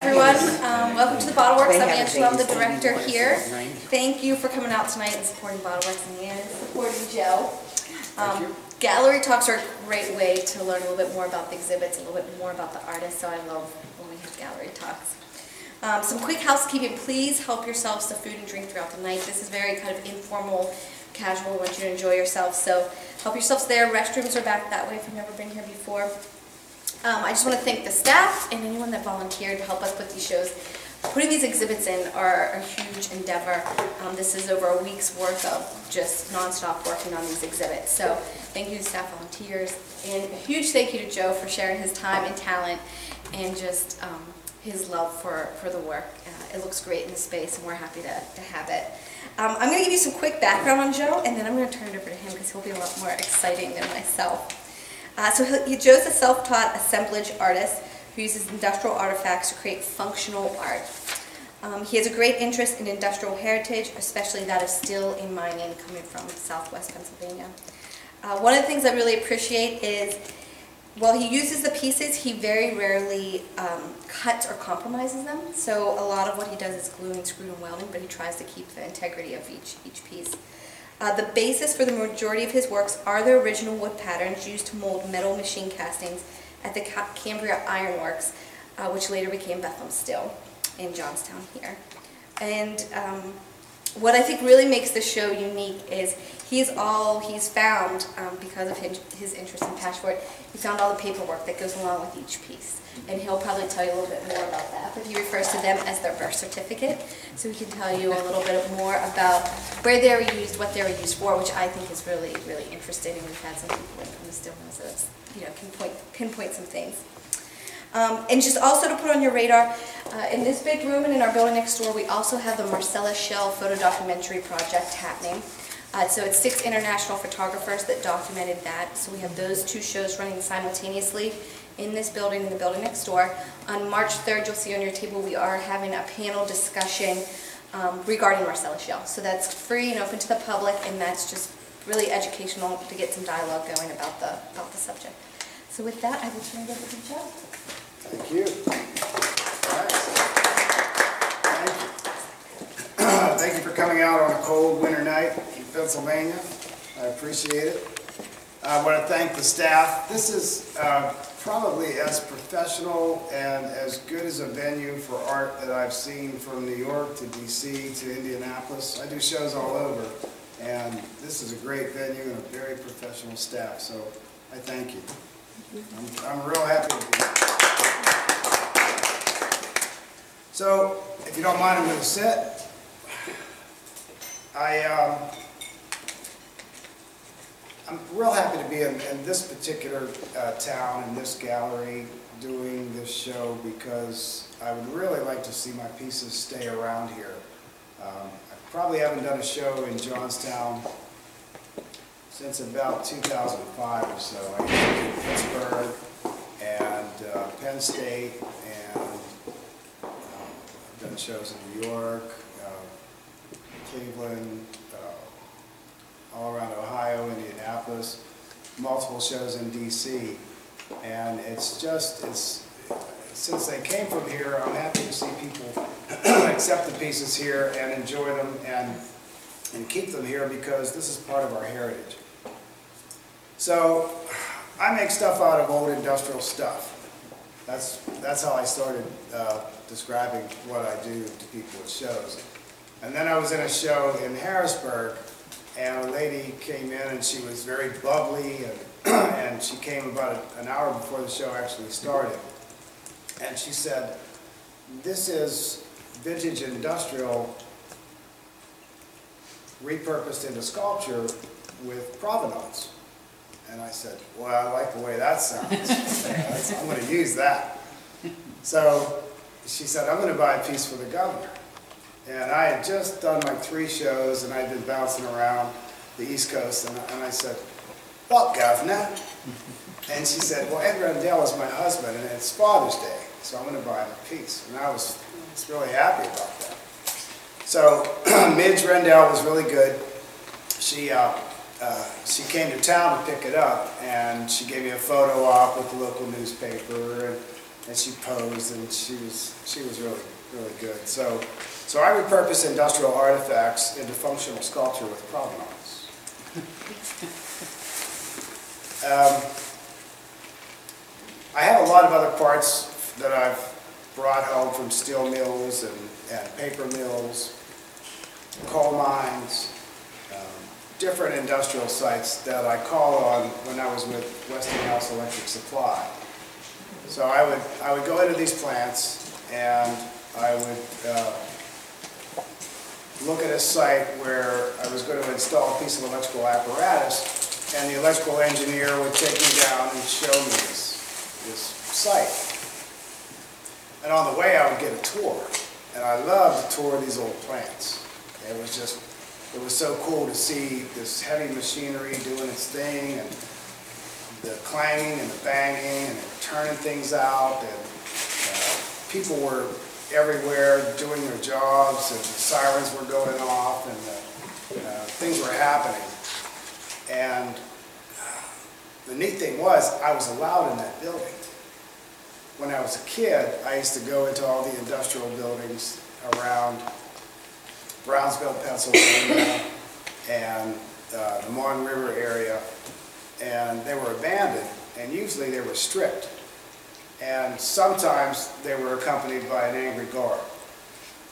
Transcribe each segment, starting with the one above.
Everyone, welcome to the Bottle Works. I'm Angela, I'm the director here. Thank you for coming out tonight and supporting Bottle Works and supporting Joe. Gallery talks are a great way to learn a little bit more about the exhibits, a little bit more about the artists, so I love when we have gallery talks. Some quick housekeeping, please help yourselves to food and drink throughout the night. This is very kind of informal, casual, we want you to enjoy yourselves, so help yourselves there. Restrooms are back that way if you've never been here before. I just want to thank the staff and anyone that volunteered to help us put these shows. Putting these exhibits in are a huge endeavor. This is over a week's worth of just non-stop working on these exhibits. So thank you to staff volunteers, and a huge thank you to Joe for sharing his time and talent and just his love for the work. It looks great in the space and we're happy to have it. I'm going to give you some quick background on Joe, and then I'm going to turn it over to him because he'll be a lot more exciting than myself. Joe's a self-taught assemblage artist who uses industrial artifacts to create functional art. He has a great interest in industrial heritage, especially that of steel and mining coming from southwest Pennsylvania. One of the things I really appreciate is while he uses the pieces, he very rarely cuts or compromises them. So a lot of what he does is gluing, screwing, and welding, but he tries to keep the integrity of each piece. The basis for the majority of his works are the original wood patterns used to mold metal machine castings at the Cambria Iron Works, which later became Bethlehem Steel in Johnstown here. And what I think really makes the show unique is he's found, because of his interest and passion for it, he found all the paperwork that goes along with each piece. And he'll probably tell you a little bit more about that, but he refers to them as their birth certificate, so he can tell you a little bit more about where they were used, what they were used for, which I think is really, really interesting, and we've had some people from the stillness that can pinpoint some things. And just also to put on your radar, in this big room and in our building next door, we also have the Marcella Shell photo documentary project happening. So it's 6 international photographers that documented that. So we have those 2 shows running simultaneously in this building and the building next door. On March 3rd, you'll see on your table we are having a panel discussion regarding Marcella Shell. So that's free and open to the public, and that's just really educational to get some dialogue going about the subject. So with that, I will turn it over to Joe. Thank you. All right. Thank you for coming out on a cold winter night in Pennsylvania. I appreciate it. I want to thank the staff. This is probably as professional and as good as a venue for art that I've seen from New York to DC to Indianapolis. I do shows all over, and this is a great venue and a very professional staff, so I thank you. I'm real happy to be here. So, if you don't mind, I'm going to sit. I'm real happy to be in this particular town, in this gallery, doing this show, because I would really like to see my pieces stay around here. I probably haven't done a show in Johnstown since about 2005 or so. I came to Pittsburgh and Penn State, and I've done shows in New York, Cleveland, all around Ohio, Indianapolis, multiple shows in DC, and since they came from here, I'm happy to see people accept the pieces here and enjoy them and keep them here, because this is part of our heritage. So I make stuff out of old industrial stuff. That's how I started describing what I do to people at shows. And then I was in a show in Harrisburg, and a lady came in, and she was very bubbly, and she came about an hour before the show actually started. And she said, "This is vintage industrial repurposed into sculpture with provenance." And I said, "Well, I like the way that sounds. I'm going to use that." So she said, "I'm going to buy a piece for the governor." And I had just done like 3 shows, and I'd been bouncing around the East Coast, and I said, "Well, Governor." And she said, "Well, Ed Rendell is my husband, and it's Father's Day, so I'm going to buy him a piece." And I was really happy about that. So Midge Rendell was really good. She came to town to pick it up, and she gave me a photo op with the local newspaper, and she posed, and she was really, really good. So I repurpose industrial artifacts into functional sculpture with provenance. I have a lot of other parts that I've brought home from steel mills and paper mills, coal mines, different industrial sites that I call on when I was with Westinghouse Electric Supply. So I would go into these plants and I would look at a site where I was going to install a piece of electrical apparatus, and the electrical engineer would take me down and show me this site. And on the way I would get a tour, and I loved to tour these old plants. It was so cool to see this heavy machinery doing its thing, and the clanging and the banging, and turning things out, and people were everywhere doing their jobs, and the sirens were going off, and things were happening. And the neat thing was, I was allowed in that building. When I was a kid, I used to go into all the industrial buildings around Brownsville, Pennsylvania, and the Mon River area, and they were abandoned, and usually they were stripped. And sometimes they were accompanied by an angry guard.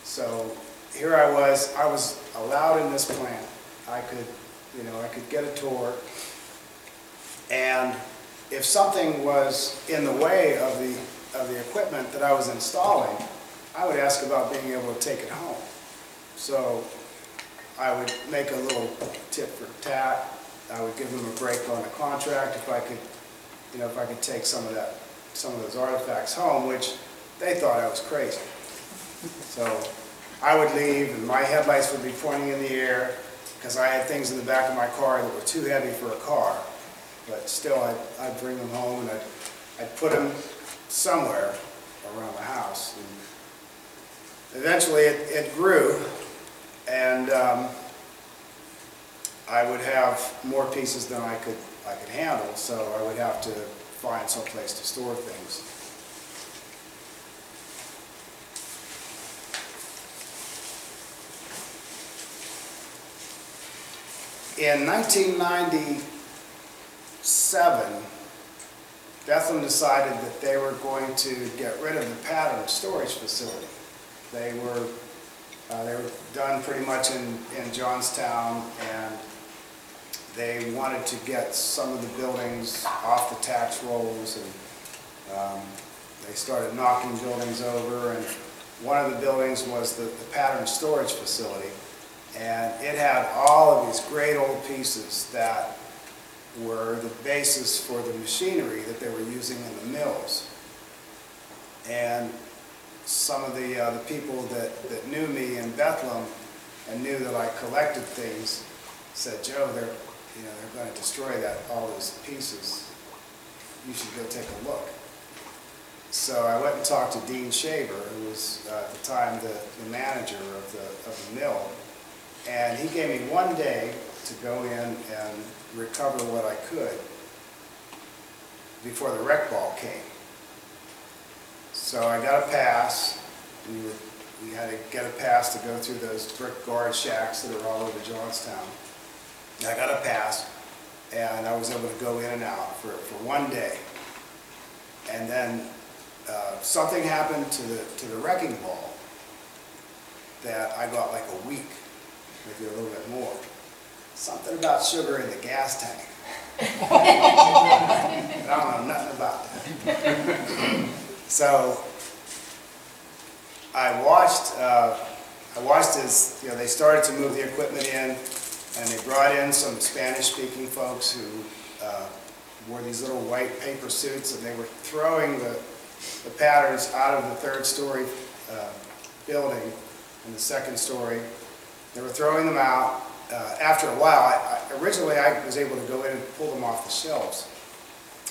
So here I was allowed in this plant. I could get a tour, and if something was in the way of the equipment that I was installing, I would ask about being able to take it home. So I would make a little tip for tat. I would give them a break on the contract if I could take some of those artifacts home, which they thought I was crazy. So I would leave, and my headlights would be pointing in the air because I had things in the back of my car that were too heavy for a car. But still, I'd bring them home, and I'd put them somewhere around the house. And eventually, it grew, and I would have more pieces than I could handle, so I would have to find some place to store things. In 1997, Bethlehem decided that they were going to get rid of the pattern storage facility. They were done pretty much in Johnstown, and they wanted to get some of the buildings off the tax rolls, and they started knocking buildings over, and one of the buildings was the pattern storage facility, and it had all of these great old pieces that were the basis for the machinery that they were using in the mills. And some of the people that knew me in Bethlehem and knew that I collected things said, "Joe, they're going to destroy all those pieces. You should go take a look." So I went and talked to Dean Shaver, who was at the time the manager of the mill, and he gave me 1 day to go in and recover what I could before the rec ball came. So I got a pass. We had to get a pass to go through those brick guard shacks that are all over Johnstown. I got a pass, and I was able to go in and out for 1 day. And then something happened to the wrecking ball that I got like a week, maybe a little bit more. Something about sugar in the gas tank. I don't know nothing about that. So I watched as they started to move the equipment in, and they brought in some Spanish-speaking folks who wore these little white paper suits, and they were throwing the patterns out of the third-story building and the second story. They were throwing them out. After a while, originally I was able to go in and pull them off the shelves.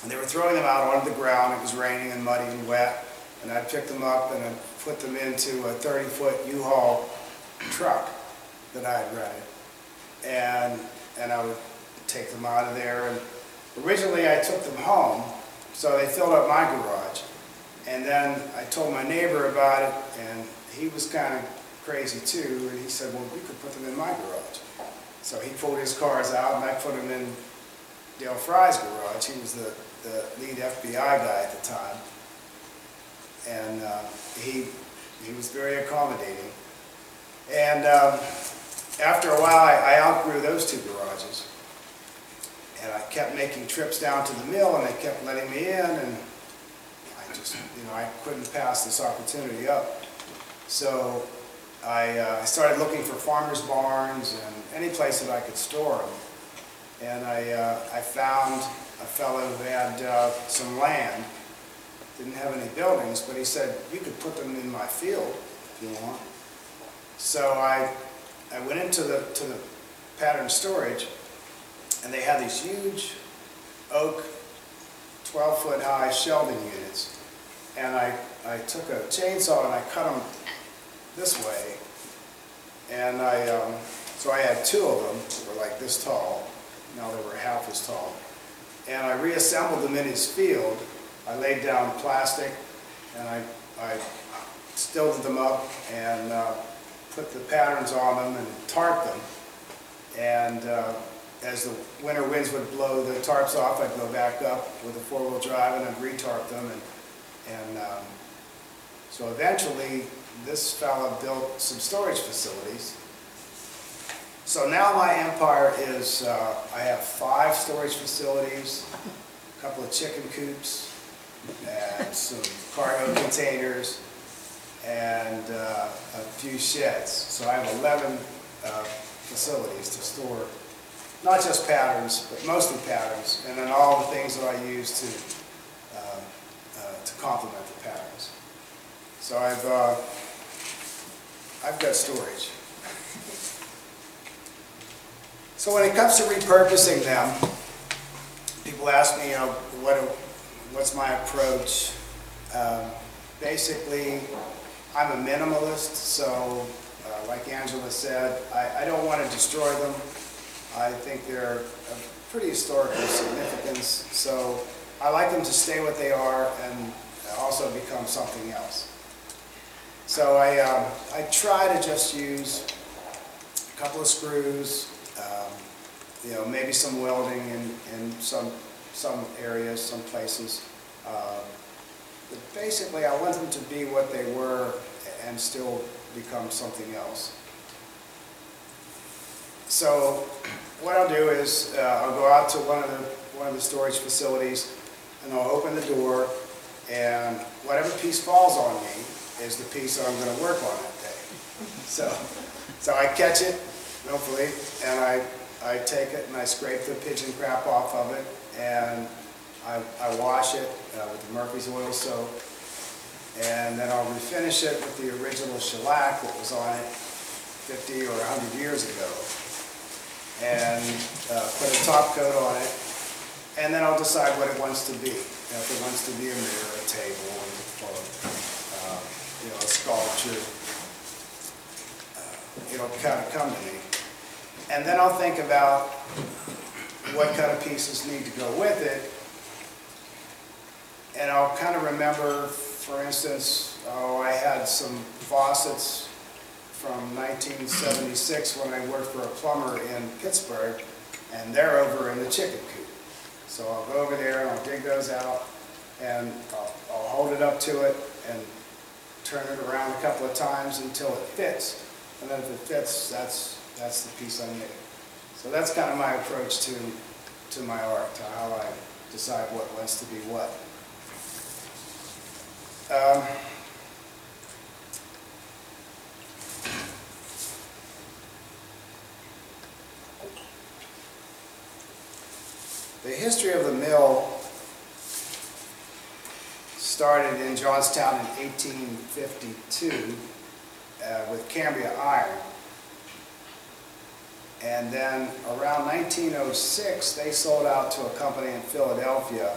And they were throwing them out onto the ground. It was raining and muddy and wet. And I'd pick them up and I'd put them into a 30-foot U-Haul truck that I had rented. And I would take them out of there. And originally I took them home, so they filled up my garage. And then I told my neighbor about it, and he was kind of crazy too, and he said, well, we could put them in my garage. So he pulled his cars out, and I put them in Dale Fry's garage. He was the lead FBI guy at the time. And he was very accommodating. And after a while, I outgrew those two garages. And I kept making trips down to the mill, and they kept letting me in, and I just, I couldn't pass this opportunity up. So I started looking for farmers' barns and any place that I could store them. And I found a fellow who had some land, didn't have any buildings, but he said, you could put them in my field if you want. So I went into the pattern storage, and they had these huge oak 12-foot high shelving units. And I took a chainsaw and I cut them this way. And so I had two of them that were like this tall. Now they were half as tall. And I reassembled them in his field. I laid down plastic, and I stilled them up and put the patterns on them and tarped them. And as the winter winds would blow the tarps off, I'd go back up with a four-wheel drive and I'd retarp them. And so eventually, this fella built some storage facilities. So now my empire is, I have 5 storage facilities, a couple of chicken coops, and some cargo containers, and a few sheds. So I have 11 facilities to store, not just patterns, but mostly patterns, and then all the things that I use to complement the patterns. So I've got storage. So when it comes to repurposing them, people ask me, what's my approach? Basically, I'm a minimalist, so like Angela said, I don't want to destroy them. I think they're of pretty historical significance, so I like them to stay what they are and also become something else. So I try to just use a couple of screws, maybe some welding in some areas, some places. But basically, I want them to be what they were and still become something else. So what I'll do is I'll go out to one of the storage facilities, and I'll open the door, and whatever piece falls on me is the piece that I'm going to work on that day. So I catch it, hopefully, and I take it and I scrape the pigeon crap off of it, and I wash it with the Murphy's oil soap, and then I'll refinish it with the original shellac that was on it 50 or 100 years ago, and put a top coat on it, and then I'll decide what it wants to be. If it wants to be a mirror, a table, or a sculpture, it'll kind of come to me. And then I'll think about what kind of pieces need to go with it. And I'll kind of remember, for instance, I had some faucets from 1976 when I worked for a plumber in Pittsburgh, and they're over in the chicken coop. So I'll go over there and I'll dig those out, and I'll hold it up to it and turn it around a couple of times until it fits. And then if it fits, that's the piece I made. So that's kind of my approach to my art, to how I decide what wants to be what. The history of the mill started in Johnstown in 1852 with Cambria iron. And then around 1906, they sold out to a company in Philadelphia,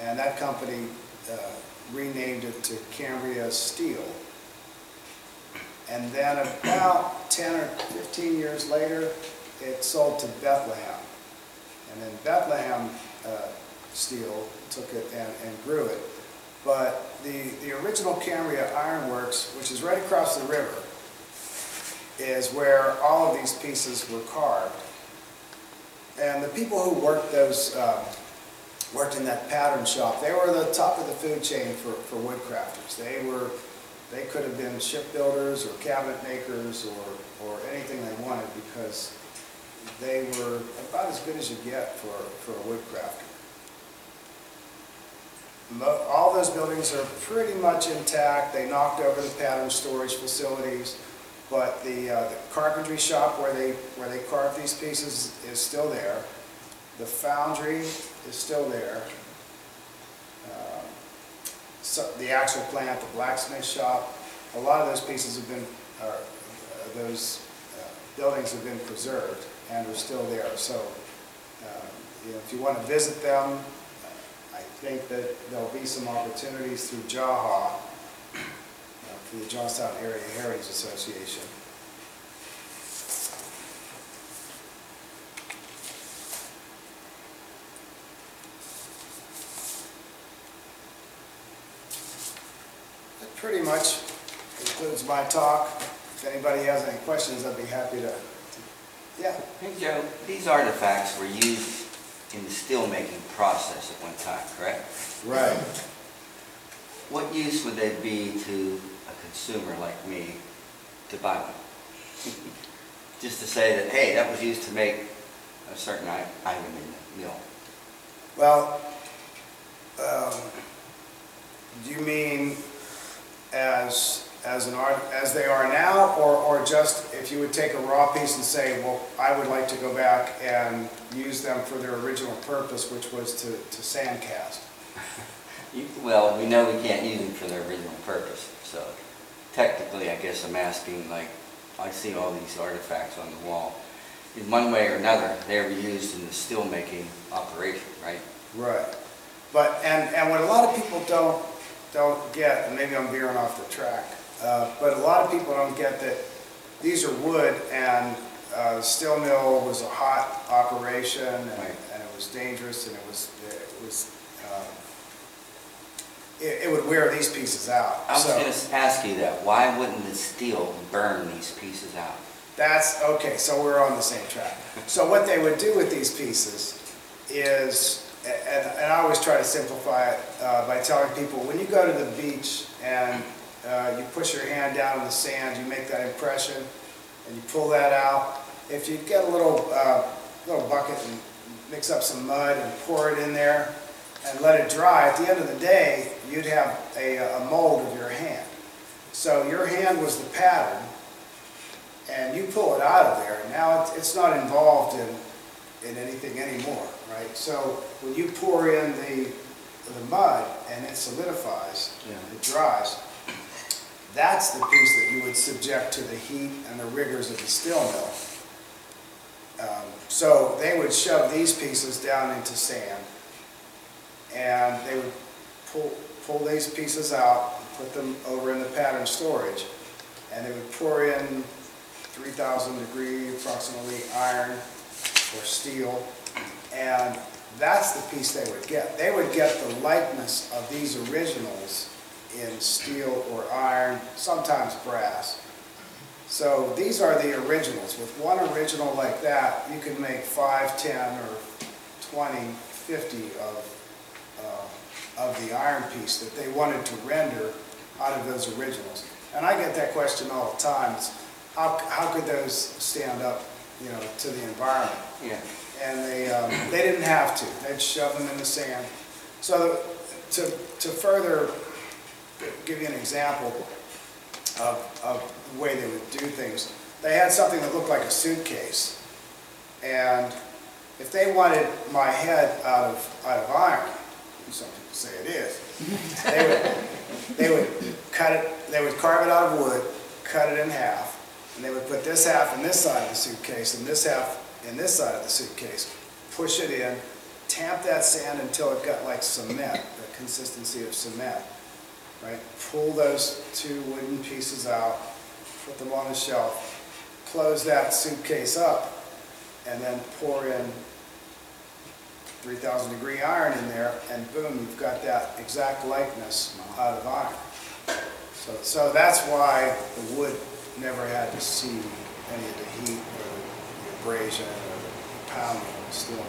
and that company renamed it to Cambria Steel. And then about 10 or 15 years later, it sold to Bethlehem. And then Bethlehem Steel took it and grew it. But the original Cambria Ironworks, which is right across the river, is where all of these pieces were carved. And the people who worked worked in that pattern shop, they were the top of the food chain for wood crafters. They could have been shipbuilders or cabinet makers or anything they wanted, because they were about as good as you get for a wood crafter. All those buildings are pretty much intact. They knocked over the pattern storage facilities, but the carpentry shop where they carved these pieces is still there. The foundry is still there. So the actual plant, the blacksmith shop, a lot of those pieces have been, buildings have been preserved and are still there. So, if you want to visit them, I think that there'll be some opportunities through JAHA, through the Johnstown Area Heritage Association. That pretty much concludes my talk. If anybody has any questions, I'd be happy to. Yeah. Hey Joe, these artifacts were used in the steel making process at one time, correct? Right. What use would they be to a consumer like me to buy one? Just to say that, hey, that was used to make a certain item in the mill. Well, do you mean as they are now, or just if you would take a raw piece and say, well, I would like to go back and use them for their original purpose, which was to sand cast? Well, we know we can't use them for their original purpose, so technically I guess I'm asking, like, I see all these artifacts on the wall. In one way or another, they were used in the steel making operation, right? Right. But, and what a lot of people don't get, and maybe I'm veering off the track, but a lot of people don't get that these are wood, and the steel mill was a hot operation, and it was dangerous, and it would wear these pieces out. I was going to ask you that. Why wouldn't the steel burn these pieces out? That's okay, so we're on the same track. So what they would do with these pieces is, and I always try to simplify it by telling people, when you go to the beach and you push your hand down in the sand, you make that impression, and you pull that out. If you get a little bucket and mix up some mud and pour it in there and let it dry, at the end of the day, you'd have a mold of your hand. So your hand was the pattern, and you pull it out of there, and now it's not involved in anything anymore, right? So when you pour in the mud and it solidifies, it dries, that's the piece that you would subject to the heat and the rigors of the steel mill. So they would shove these pieces down into sand, and they would pull these pieces out, put them over in the pattern storage, and they would pour in 3,000 degree approximately iron or steel, and that's the piece they would get. They would get the likeness of these originals in steel or iron, sometimes brass. So these are the originals. With one original like that, you could make 5, 10, or 20, 50 of the iron piece that they wanted to render out of those originals. And I get that question all the time. It's, how could those stand up, to the environment? Yeah. And they didn't have to. They'd shove them in the sand. So to further give you an example of the way they would do things, they had something that looked like a suitcase, and if they wanted my head out of iron, some people say it is, they would cut it. They would carve it out of wood, cut it in half, and they would put this half in this side of the suitcase and this half in this side of the suitcase, push it in, tamp that sand until it got like cement, the consistency of cement, right? Pull those two wooden pieces out, put them on the shelf, close that suitcase up, and then pour in 3,000 degree iron in there, and boom, you've got that exact likeness out of iron. So that's why the wood never had to see any of the heat or the abrasion or the pounding of the steel.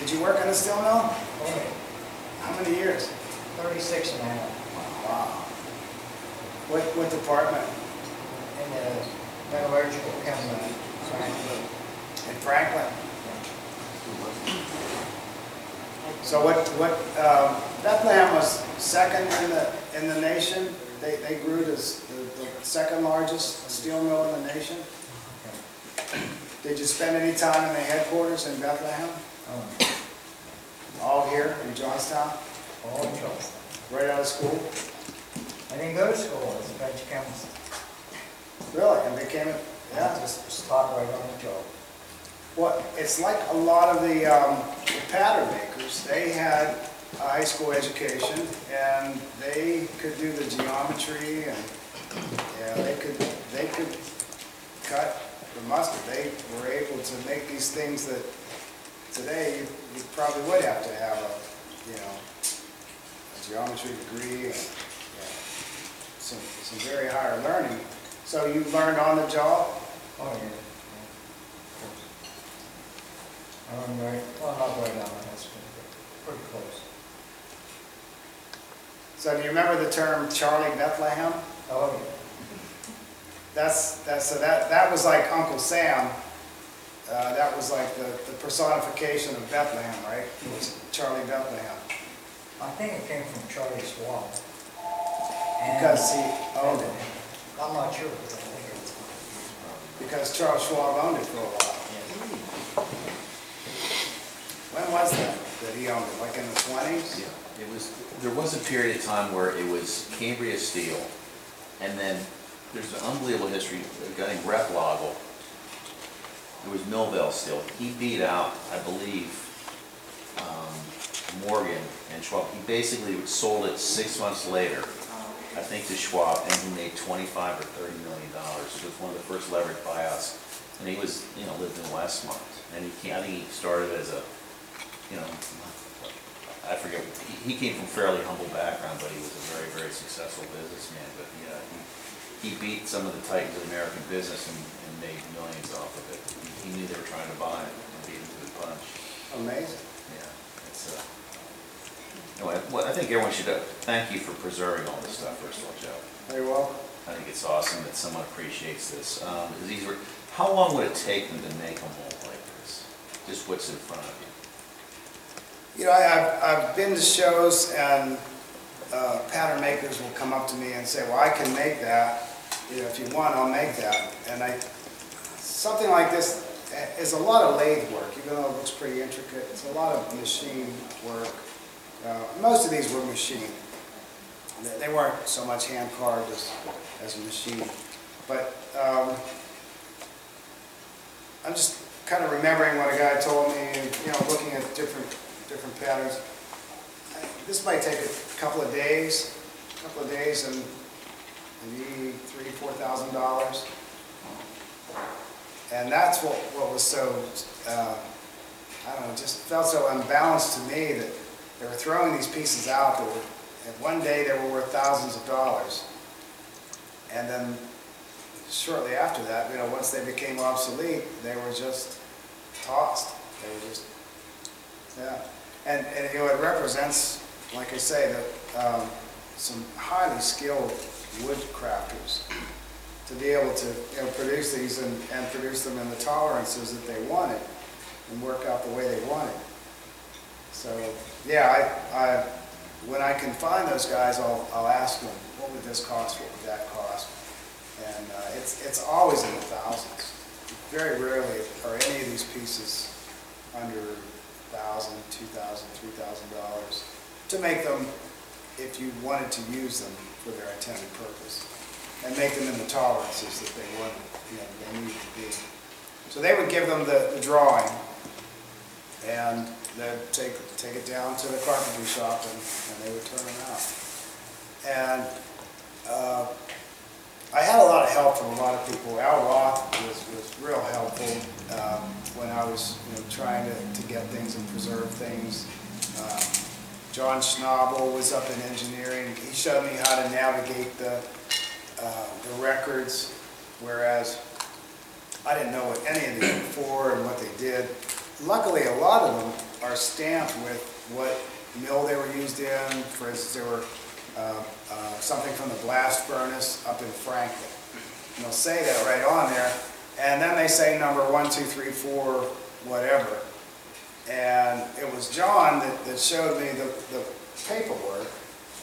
Did you work in a steel mill? Oh, How many years? 36 and a half. Wow. What department? In the metallurgical chemical. In Franklin? So Bethlehem was second in the nation. They grew to the second largest steel mill in the nation. Did you spend any time in the headquarters in Bethlehem? All here in Johnstown? All in Johnstown. Right out of school? I didn't go to school as a French chemist. Really? And became it? I Yeah. just taught right on the job. Well, it's like a lot of the pattern makers. They had a high school education, and they could do the geometry, and yeah, they could cut the mustard. They were able to make these things that today you probably would have to have a geometry degree and some very higher learning. So you learned on the job? Oh, yeah. I learned right, well, not right on my high school, but pretty close. So do you remember the term Charlie Bethlehem? Oh, yeah. So that was like Uncle Sam. That was like the personification of Bethlehem, right? It was Charlie Bethlehem. I think it came from Charlie Schwab. Because he owned it. I'm not sure, but I think it's. Because Charles Schwab owned it for a while. When was that he owned it? Like in the 20s? Yeah, there was a period of time where it was Cambria Steel, and then there's an unbelievable history, a guy named Rep Loggle. It was Millville Steel. He beat out, I believe, Morgan and Schwab. He basically sold it 6 months later, I think, to Schwab, and he made $25 or $30 million. It was one of the first leveraged buyouts, and he was, lived in Westmont, and I think he started as a, I forget. He came from a fairly humble background, but he was a very, very successful businessman. But yeah, he beat some of the titans of American business and made millions off of it. He knew they were trying to buy it and beat him to the punch. Amazing. Yeah, it's anyway, well, I think everyone should thank you for preserving all this stuff, first of all, Joe. Very well. I think it's awesome that someone appreciates this. Because how long would it take them to make a mold like this? Just what's in front of you? I've been to shows, and pattern makers will come up to me and say, well, I can make that. If you want, I'll make that. And something like this is a lot of lathe work, even though it looks pretty intricate. It's a lot of machine work. Most of these were machined. They weren't so much hand carved as machined. But I'm just kind of remembering what a guy told me, looking at different patterns. This might take a couple of days and maybe $3,000–4,000. And that's what was so, I don't know, just felt so unbalanced to me that they were throwing these pieces out that were, and one day they were worth thousands of dollars. And then shortly after that, once they became obsolete, they were just tossed. They were just, yeah. And it represents, like I say, that some highly skilled wood crafters to be able to produce these and produce them in the tolerances that they wanted and work out the way they wanted. So yeah, when I can find those guys, I'll ask them, what would this cost? What would that cost? And it's always in the thousands. Very rarely are any of these pieces under $1,000, $2,000, $3,000 to make them if you wanted to use them for their intended purpose and make them in the tolerances that they wanted, they needed to be. So they would give them the drawing, and they'd take it down to the carpentry shop, and they would turn them out. And I had a lot of help from a lot of people. Al Roth was real helpful when I was trying to get things and preserve things. John Schnabel was up in engineering. He showed me how to navigate the records, whereas I didn't know what any of these were for and what they did. Luckily, a lot of them are stamped with what mill they were used in. For instance, there were something from the blast furnace up in Franklin. And they'll say that right on there, and then they say number 1, 2, 3, 4, whatever. And it was John that showed me the paperwork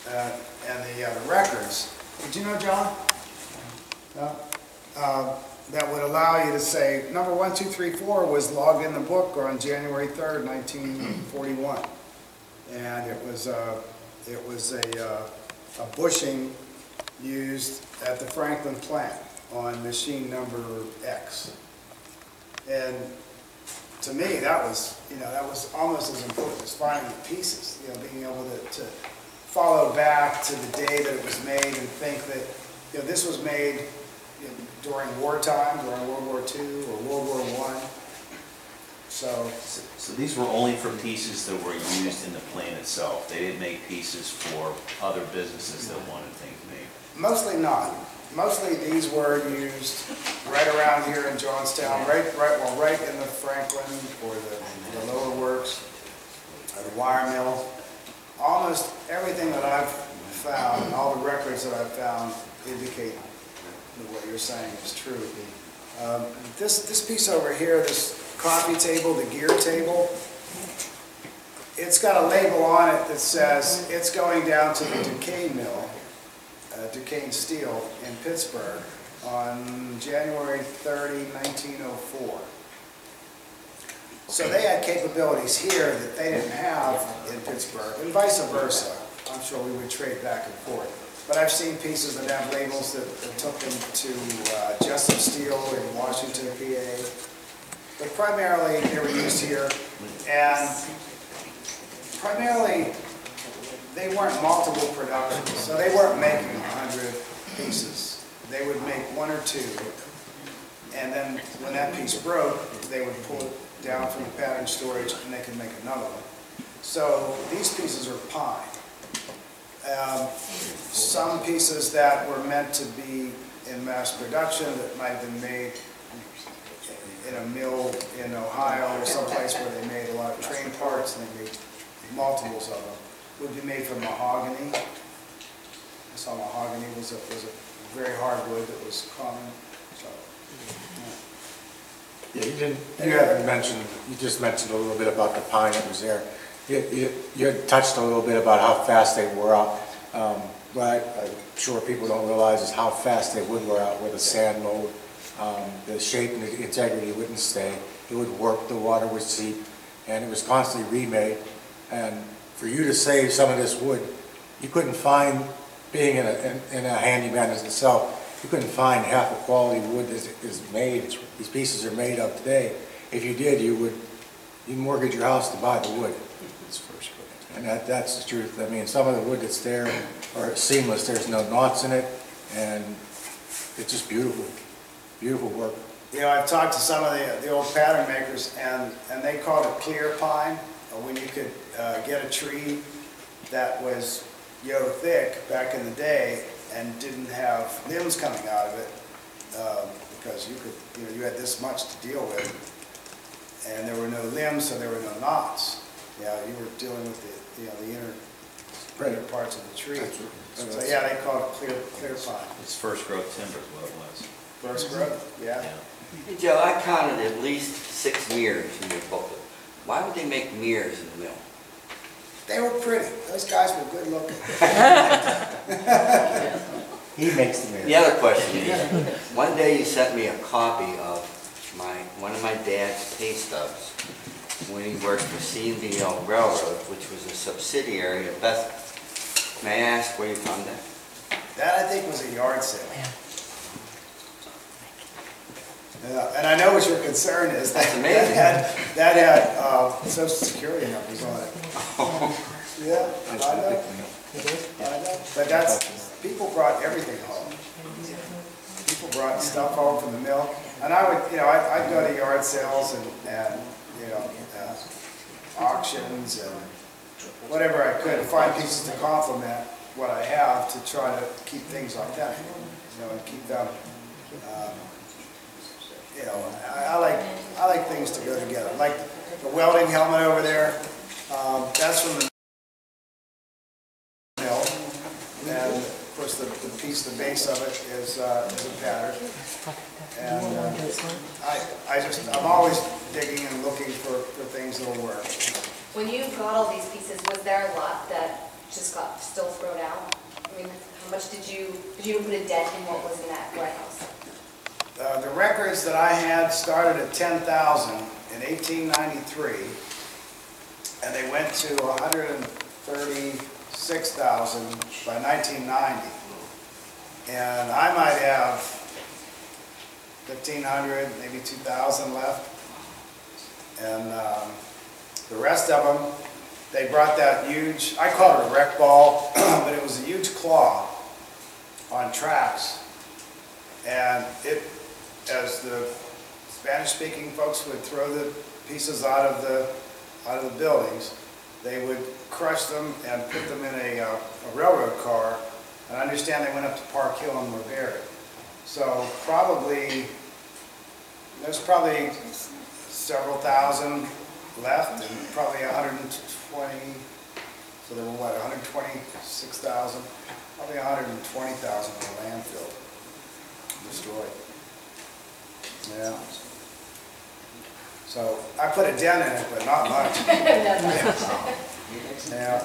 and the records. Did you know John? No? That would allow you to say number 1, 2, 3, 4 was logged in the book on January 3rd, 1941, and it was a bushing used at the Franklin plant on machine number X. And to me, that was almost as important as finding the pieces. Being able to follow back to the day that it was made and think that this was made during wartime, during World War II or World War I. So these were only for pieces that were used in the plant itself. They didn't make pieces for other businesses that wanted things made. Mostly not. Mostly these were used right around here in Johnstown, right in the Franklin or the lower works, or the wire mill. Almost everything that I've found, all the records that I've found, indicate that what you're saying is true. This piece over here, this coffee table, the gear table, it's got a label on it that says it's going down to the Duquesne mill, Duquesne Steel in Pittsburgh on January 30, 1904. So they had capabilities here that they didn't have in Pittsburgh, and vice versa. I'm sure we would trade back and forth. But I've seen pieces that have labels that took them to Jessup Steel in Washington, PA. But primarily they were used here, and primarily they weren't multiple productions, so they weren't making 100 pieces. They would make 1 or 2, and then when that piece broke, they would pull it down from the pattern storage and they could make another one. So these pieces are pine. Some pieces that were meant to be in mass production that might have been made in a mill in Ohio or someplace where they made a lot of train parts and they made multiples of them, would be made from mahogany. I saw mahogany was a very hard wood that was common. So, You just mentioned a little bit about the pine that was there. You had touched a little bit about how fast they wore out. What I'm sure people don't realize is how fast they would wear out with a sand mold. The shape and the integrity wouldn't stay. It would warp, the water would seep, and it was constantly remade. And for you to save some of this wood, you couldn't find, being in a handyman as itself, you couldn't find half the quality wood that is made, these pieces are made of today. If you did, you'd mortgage your house to buy the wood. And that's the truth. I mean, some of the wood that's there are seamless. There's no knots in it, and it's just beautiful, beautiful work. I've talked to some of the old pattern makers, and they called it clear pine, when you could get a tree that was thick back in the day and didn't have limbs coming out of it, because you had this much to deal with, and there were no limbs, so there were no knots. You were dealing with the inner parts of the tree. So yeah, they call it clear pine. It's first growth timber is what it was. First growth, yeah. Hey Joe, I counted at least 6 mirrors in your booklet. Why would they make mirrors in the mill? They were pretty. Those guys were good looking. He makes the mirror. The other question is, one day you sent me a copy of one of my dad's pay stubs when he worked for C&DL Railroad, which was a subsidiary of Bethel. May I ask where you found that? That, I think, was a yard sale. And I know what your concern is. That's amazing. That had Social Security numbers on it. Yeah, I know. But people brought everything home. People brought stuff home from the mill, and I would, I'd go to yard sales and auctions and whatever I could to find pieces to complement what I have to try to keep things authentic, and keep them. I like things to go together. Like the welding helmet over there. That's from the mill, and of course the base of it is a pattern. And I'm always digging and looking for things that'll work. When you got all these pieces, was there a lot that just got still thrown out? I mean, how much did you put a dent in what was in that warehouse? The records that I had started at 10,000 in 1893, and they went to 136,000 by 1990. And I might have 1,500, maybe 2,000 left. And the rest of them, they brought that huge, I call it a wreck ball, but it was a huge claw on tracks. And as the Spanish-speaking folks would throw the pieces out of the buildings, they would crush them and put them in a railroad car. And I understand they went up to Park Hill and were buried. So there's probably several thousand left, and probably 120. So there were what, 126,000? Probably 120,000 in the landfill destroyed. Yeah. So I put a dent in it, but not much. Yeah.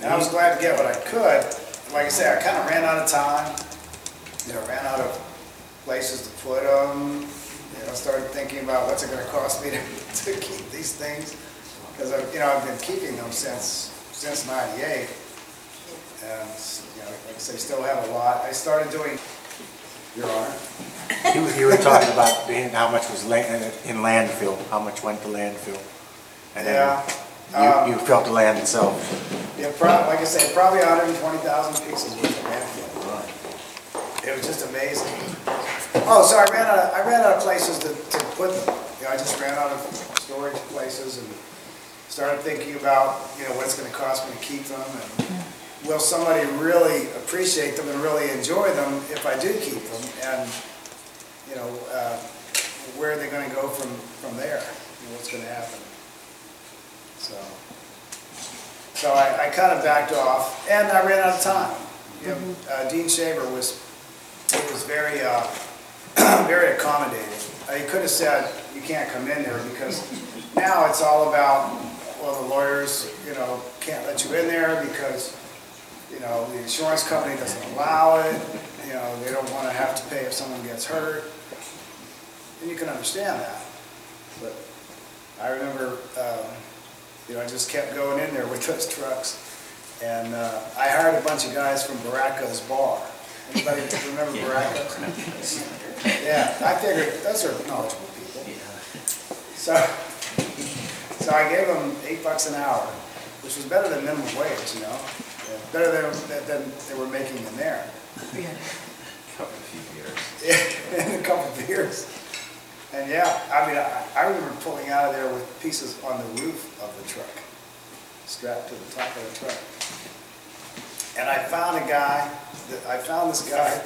And I was glad to get what I could. Like I say, I kind of ran out of time. Ran out of places to put them. Started thinking about what's it going to cost me to keep these things, because I've been keeping them since '98, and like I say, still have a lot. I started doing, Your Honor. You were talking about how much was in landfill, how much went to landfill, and then you filled the land itself. Yeah, like I say, probably 120,000 pieces worth of landfill. It was just amazing. Oh, so I ran out of places to put them. I just ran out of storage places and started thinking about what it's going to cost me to keep them, and will somebody really appreciate them and really enjoy them if I do keep them, and where are they going to go from there? What's going to happen? So I kind of backed off, and I ran out of time. Dean Shaver was very very accommodating. He could have said, you can't come in there, because now it's all about, well, the lawyers, can't let you in there because, the insurance company doesn't allow it. They don't want to have to pay if someone gets hurt. And you can understand that. But I remember, I just kept going in there with those trucks. And I hired a bunch of guys from Baracca's bar. Anybody remember Baracca's? Yeah, I figured those are knowledgeable people. So I gave them $8 an hour, which was better than minimum wage, better than they were making in there. A couple of beers. Yeah, and a couple of beers. And I remember pulling out of there with pieces on the roof of the truck, strapped to the top of the truck. And I found this guy.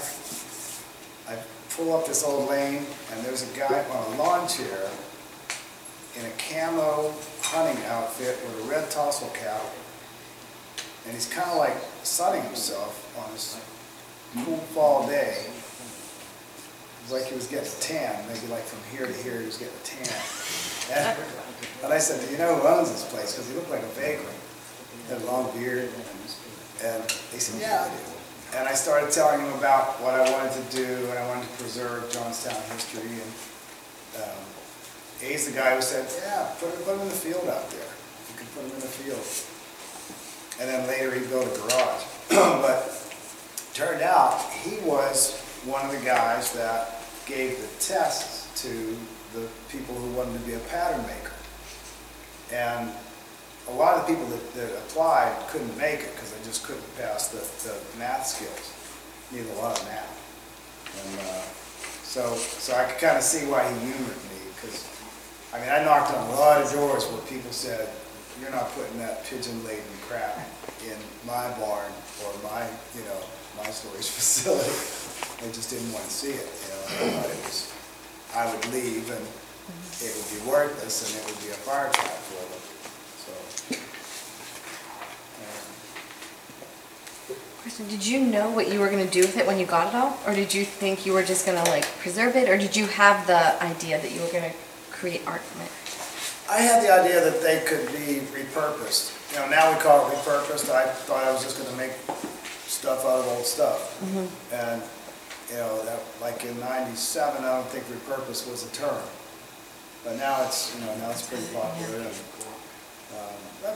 I pull up this old lane, and there's a guy on a lawn chair in a camo hunting outfit with a red tassel cap, and he's kind of like sunning himself on this cool fall day. It was like he was getting a tan, maybe like from here to here he was getting a tan. And I said, do you know who owns this place? Because he looked like a vagrant. He had a long beard. And he said, yeah, I do. And I started telling him about what I wanted to do, and I wanted to preserve Johnstown history. And he's the guy who said, yeah, put him in the field out there. You can put him in the field. And then later he built a garage. But turned out he was one of the guys that gave the tests to the people who wanted to be a pattern maker. And a lot of the people that applied couldn't make it because they just couldn't pass the math skills. You need a lot of math. And so I could kind of see why he humored me, because, I mean, I knocked on a lot of doors where people said, you're not putting that pigeon-laden crap in my barn or my, you know, my storage facility. They just didn't want to see it, you know. I thought it was, I would leave and it would be worthless and it would be a fire trap for them. So, Kristen, did you know what you were going to do with it when you got it all? Or did you think you were just going to like preserve it? Or did you have the idea that you were going to create art from it? I had the idea that they could be repurposed. You know, now we call it repurposed. I thought I was just going to make stuff out of old stuff. And, you know, that, like in '97, I don't think repurposed was a term. But now it's, you know, now it's pretty popular. And,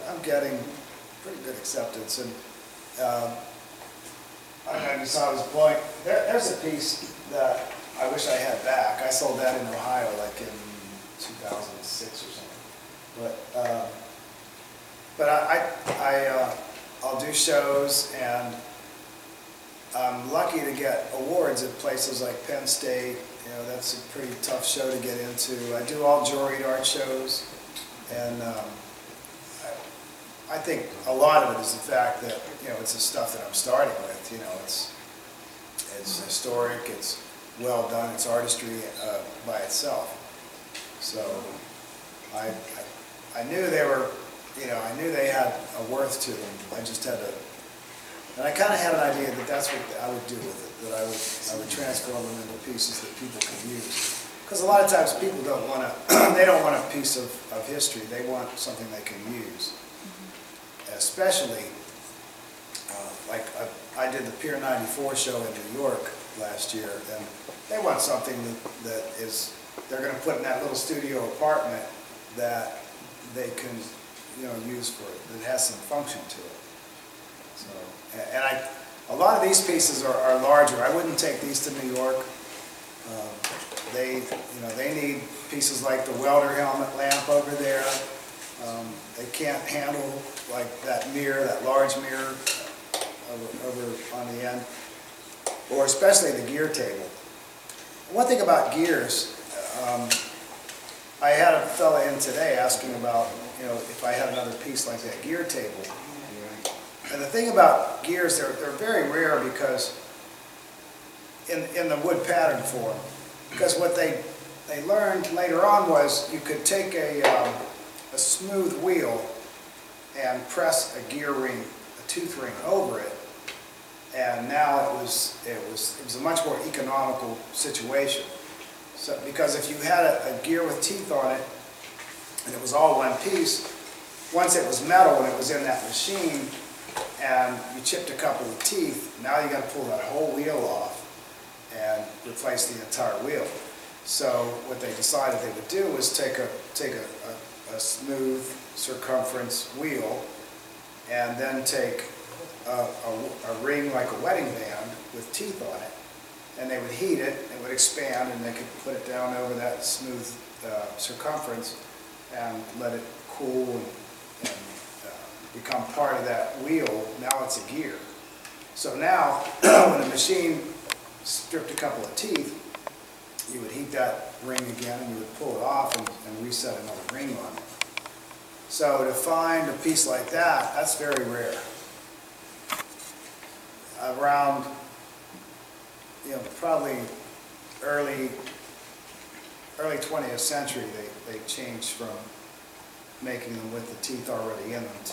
I'm getting pretty good acceptance. And I don't know if you saw this point. There's a piece that I wish I had back. I sold that in Ohio like in 2006 or something. But I'll do shows, and I'm lucky to get awards at places like Penn State. You know, that's a pretty tough show to get into. I do all jewelry art shows, and I think a lot of it is the fact that, you know, it's the stuff that I'm starting with. You know, it's historic, it's well done, it's artistry by itself. So I knew they were, you know, I knew they had a worth to them. I just had to, and I kind of had an idea that that's what I would do with it, that I would transform them into pieces that people could use. Because a lot of times people don't want to, they don't want a piece of history, they want something they can use. Especially, like I did the Pier 94 show in New York last year, and they want something that is, they're going to put in that little studio apartment that they can, you know, use for it, that has some function to it. So, and a lot of these pieces are larger. I wouldn't take these to New York. They need pieces like the welder helmet lamp over there. They can't handle like that mirror, that large mirror over on the end, or especially the gear table. One thing about gears, I had a fella in today asking about, you know, if I had another piece like that gear table. And the thing about gears, they're very rare because in the wood pattern form, because what they learned later on was you could take a smooth wheel and press a gear ring, a tooth ring over it, and now it was a much more economical situation. So, because if you had a gear with teeth on it, and it was all one piece, once it was metal and it was in that machine, and you chipped a couple of teeth, now you got to pull that whole wheel off and replace the entire wheel. So what they decided they would do was take a smooth circumference wheel, and then take a ring like a wedding band with teeth on it, and they would heat it, it would expand, and they could put it down over that smooth circumference and let it cool and become part of that wheel. Now it's a gear. So now, when the machine stripped a couple of teeth, you would heat that ring again, and you would pull it off and reset another ring on it. So to find a piece like that, that's very rare. Around, you know, probably early 20th century, they changed from making them with the teeth already in them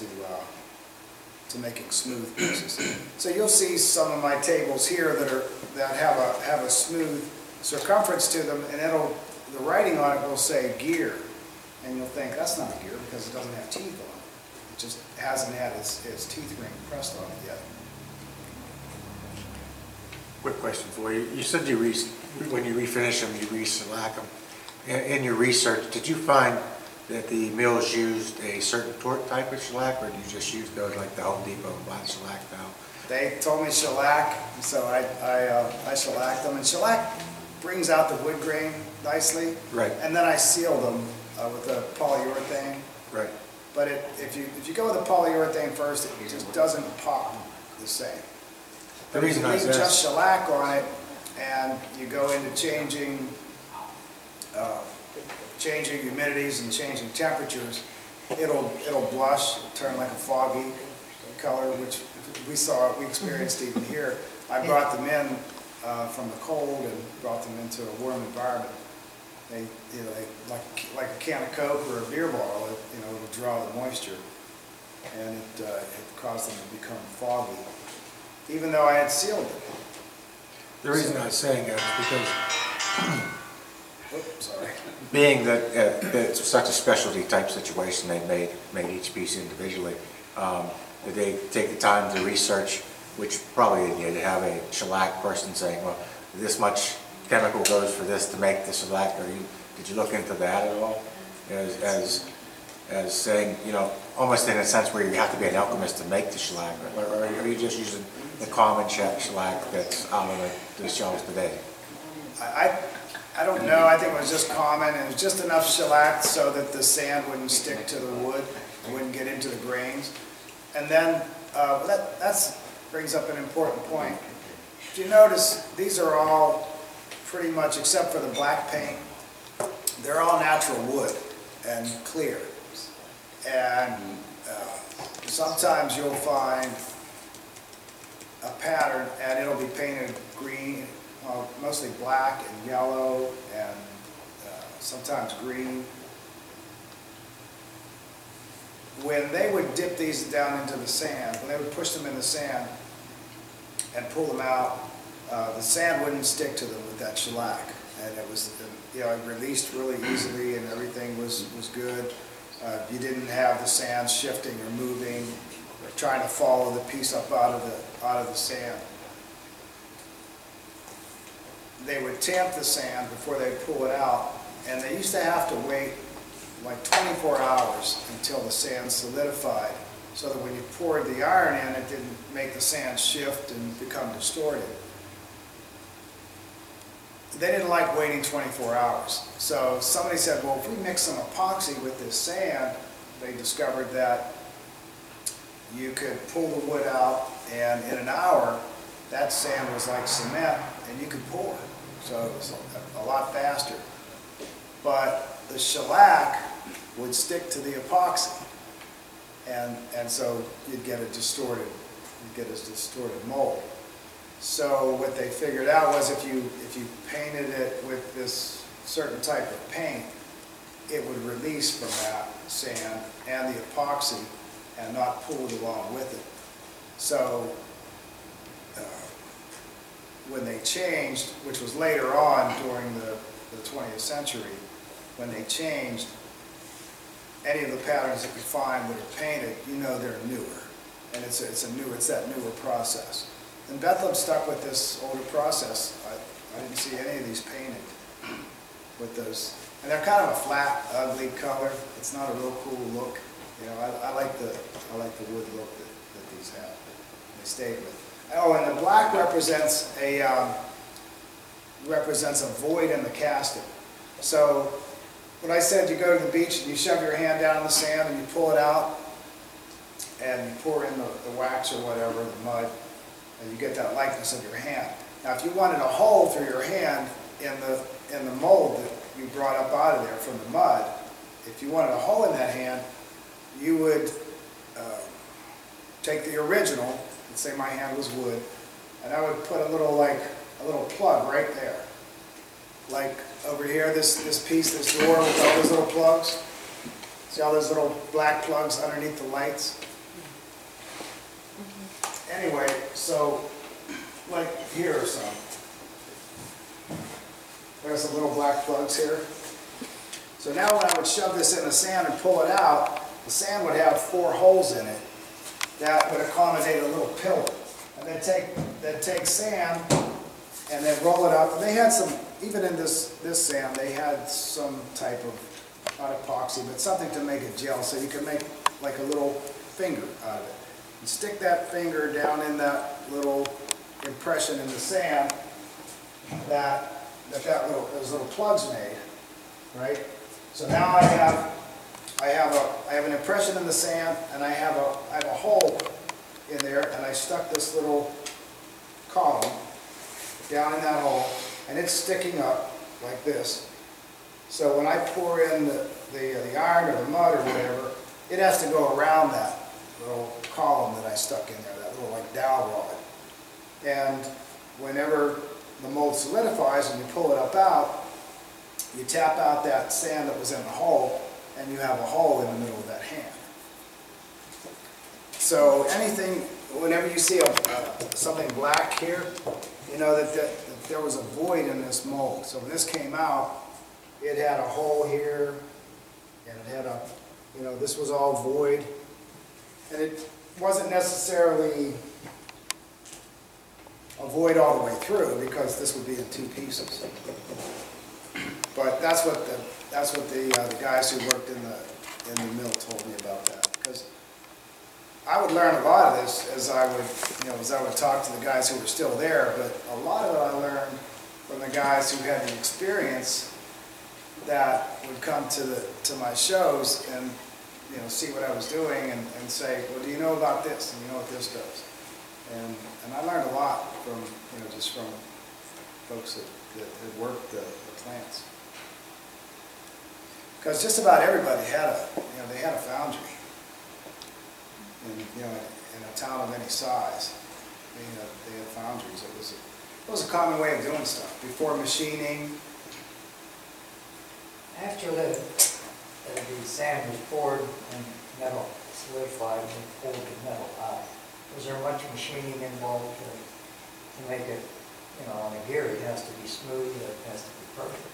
to making smooth pieces. So you'll see some of my tables here that have a smooth circumference to them, and the writing on it will say gear, and you'll think that's not a gear because it doesn't have teeth on it. It just hasn't had its teeth ring pressed on it yet. Quick question for you. You said when you refinish them, you re-shellac them. In your research, did you find that the mills used a certain torque type of shellac, or did you just use those like the Home Depot black shellac valve? They told me shellac, so I shellacked them, and shellac brings out the wood grain nicely. Right. And then I seal them with a polyurethane. Right. But if you go with a polyurethane first, it just doesn't pop the same. The reason I leave just shellac on it, and you go into changing humidities and changing temperatures, it'll blush, turn like a foggy color, which we experienced even here. I brought them in from the cold and brought them into a warm environment. They like a can of Coke or a beer bottle, it'll draw the moisture, and it caused them to become foggy, even though I had sealed it. The reason I was saying that is because, Oops, sorry. being that it's such a specialty type situation, they made each piece individually. Did they take the time to research, which probably they did, have a shellac person saying, well, this much chemical goes for this to make the shellac, or did you look into that at all? As saying, almost in a sense where you have to be an alchemist to make the shellac, or are you just using the common shellac that's out on the shelves today? I don't know. I think it was just common, and it was just enough shellac so that the sand wouldn't stick to the wood and wouldn't get into the grains. And then that brings up an important point. If you notice, these are all pretty much, except for the black paint, they're all natural wood and clear. And sometimes you'll find a pattern and it'll be painted green, mostly black and yellow, and sometimes green. When they would dip these down into the sand, when they would push them in the sand and pull them out, the sand wouldn't stick to them with that shellac, and it was, it released really easily, and everything was good. You didn't have the sand shifting or moving, or trying to follow the piece up out of the sand. They would tamp the sand before they pull it out, and they used to have to wait like 24 hours until the sand solidified, so that when you poured the iron in, it didn't make the sand shift and become distorted. They didn't like waiting 24 hours. So somebody said, well, if we mix some epoxy with this sand, they discovered that you could pull the wood out, and in an hour, that sand was like cement, and you could pour. So it was a lot faster. But the shellac would stick to the epoxy, and so you'd get a distorted mold. So what they figured out was if you painted it with this certain type of paint, it would release from that sand and the epoxy and not pulled along with it. So when they changed, which was later on during the 20th century, when they changed, any of the patterns that you find that are painted, they're newer, and it's that newer process. And Bethlehem stuck with this older process. I didn't see any of these painted with those, and they're kind of a flat, ugly color. It's not a real cool look. I like the wood look that these have. They stayed with. Oh, and the black represents a void in the casting. So when I said you go to the beach and you shove your hand down in the sand and you pull it out and you pour in the wax or whatever, the mud, and you get that likeness of your hand. Now if you wanted a hole through your hand in the mold that you brought up out of there from the mud, if you wanted a hole in that hand, you would take the original, let's say my hand was wood, and I would put a little plug right there. Like over here, this piece, this door with all those little plugs. See all those little black plugs underneath the lights? Anyway, so like here are some. There's some little black plugs here. So now when I would shove this in the sand and pull it out, the sand would have 4 holes in it that would accommodate a little pillar. And they'd take sand and then roll it up. And they had some, even in this sand, they had some type of, not epoxy, but something to make it gel, so you could make like a little finger out of it. And stick that finger down in that little impression in the sand those little plugs made, right? So now I have an impression in the sand, and I have a hole in there, and I stuck this little column down in that hole, and it's sticking up like this. So when I pour in the iron or the mud or whatever, it has to go around that little column that I stuck in there, that little like dowel rod. And whenever the mold solidifies and you pull it up out, you tap out that sand that was in the hole, and you have a hole in the middle of that hand. So anything, whenever you see something black here, you know that there was a void in this mold. So when this came out, it had a hole here, and it had a, you know, this was all void. And it wasn't necessarily a void all the way through, because this would be in two pieces. But that's what the guys who worked in the mill told me about that. Because I would learn a lot of this as I would talk to the guys who were still there, but a lot of it I learned from the guys who had the experience that would come to my shows and see what I was doing and say, well, do you know about this? And you know what this does? And I learned a lot from just from folks that worked the plants. Because just about everybody had they had a foundry. And, in a town of any size, they had foundries. It was a common way of doing stuff. Before machining. After the sand was poured and metal solidified and poured the metal out, was there much machining involved to make it, on a gear, it has to be smooth, it has to be perfect?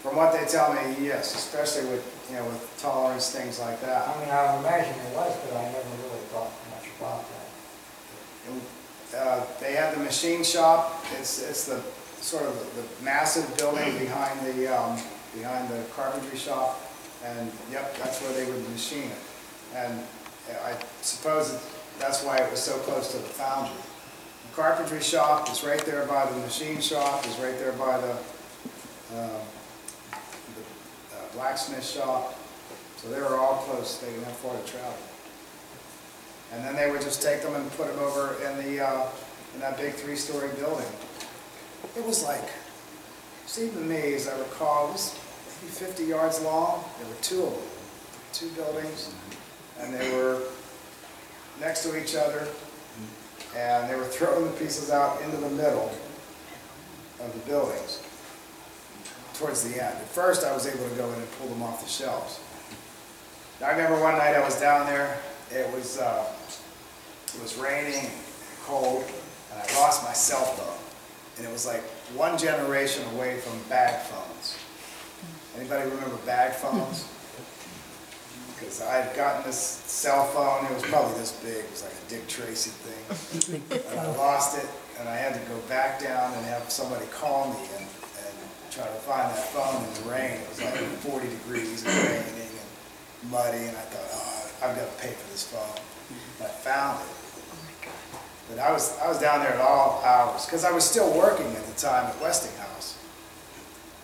From what they tell me, yes, especially with tolerance, things like that. I mean, I would imagine it was, but I never really thought much about that. They had the machine shop. It's the sort of the massive building behind the carpentry shop, and yep, that's where they would machine it. And I suppose that's why it was so close to the foundry. The carpentry shop is right there by the machine shop, is right there by the blacksmith shop, so they were all close. They didn't have far to travel. And then they would just take them and put them over in that big 3-story building. It was like, seemed to me, as I recall, it was maybe 50 yards long. There were two of them, 2 buildings, and they were next to each other, and they were throwing the pieces out into the middle of the buildings towards the end. At first, I was able to go in and pull them off the shelves. Now, I remember one night I was down there. It was raining and cold, and I lost my cell phone. And it was like one generation away from bag phones. Anybody remember bag phones? Because I had gotten this cell phone. It was probably this big. It was like a Dick Tracy thing. And I lost it, and I had to go back down and have somebody call me and try to find that phone in the rain. It was like 40 degrees and raining and muddy, and I thought, oh, I've got to pay for this phone. And I found it. But I was down there at all hours, because I was still working at the time at Westinghouse.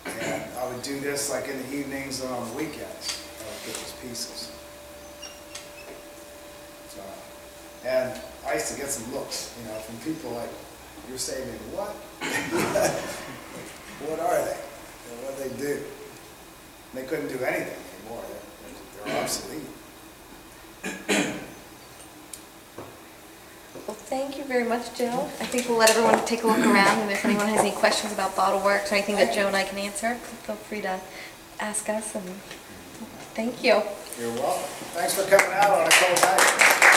And I would do this like in the evenings and on the weekends. I would get these pieces. So, and I used to get some looks, from people like, you're saving what? What are they? What do they do? They couldn't do anything anymore. They're obsolete. Well, thank you very much, Joe. I think we'll let everyone take a look around, and if anyone has any questions about bottle works or anything that Joe and I can answer, feel free to ask us, and thank you. You're welcome. Thanks for coming out on a cold night.